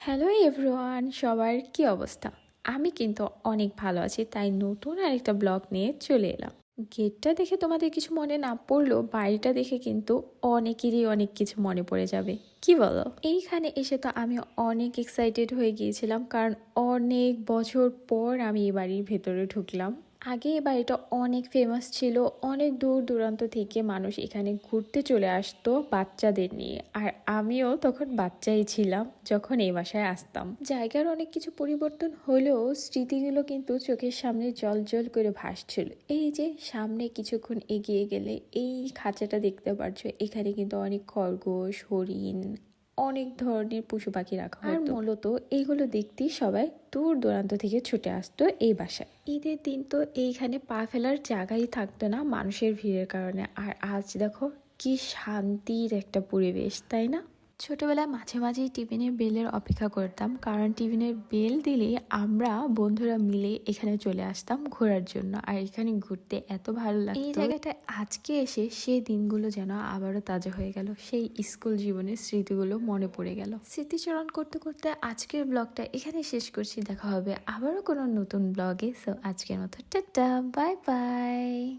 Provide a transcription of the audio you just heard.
Hello everyone, সবার কি অবস্থা? আমি কিন্তু অনেক ভালো আছি, তাই নতুন আরেকটা ব্লগ নিয়ে চলে এলাম। গেটটা দেখে তোমাদের কিছু মনে না পড়লেও বাড়িটা দেখে কিন্তু অনেকেরই অনেক কিছু মনে পড়ে যাবে, কি বলো? এইখানে এসে তো আমি অনেক এক্সাইটেড হয়ে গিয়েছিলাম, কারণ অনেক বছর পর আমি এই বাড়ির ভেতরে ঢুকলাম। আগে এই বাড়িটা অনেক ফেমাস ছিল, অনেক দূর দূরান্ত থেকে মানুষ এখানে ঘুরতে চলে আসতো বাচ্চাদের নিয়ে, আর আমিও তখন বাচ্চাই ছিলাম যখন এই বাসায় আসতাম। জায়গার অনেক কিছু পরিবর্তন হলেও স্মৃতিগুলো কিন্তু চোখের সামনে জল জল করে ভাসছিল। এই যে সামনে কিছুক্ষণ এগিয়ে গেলে এই খাঁচাটা দেখতে পারছো, এখানে কিন্তু অনেক খরগোশ, হরিণ, অনেক ধরনের পশু পাখি রাখা হতো। আর মূলত এইগুলো দেখতেই সবাই দূর দূরান্ত থেকে ছুটে আসতো এই বাসায়। ঈদের দিন তো এইখানে পা ফেলার জায়গাই থাকতো না মানুষের ভিড়ের কারণে। আর আজ দেখো কি শান্তির একটা পরিবেশ, তাই না? ছোটবেলায় মাঝে মাঝেই টিফিনের বেলের অপেক্ষা করতাম, কারণ টিফিনের বেল দিলে আমরা বন্ধুরা মিলে এখানে চলে আসতাম ঘোরার জন্য। আর এখানে ঘুরতে এত ভালো লাগতো। এই জায়গাটায় আজকে এসে সেই দিনগুলো যেন আবারও তাজা হয়ে গেল, সেই স্কুল জীবনের স্মৃতিগুলো মনে পড়ে গেল। স্মৃতিচারণ করতে করতে আজকের ব্লগটা এখানে শেষ করছি। দেখা হবে আবারও কোনো নতুন ব্লগে। সো আজকের মতো টাটা, বাই বাই।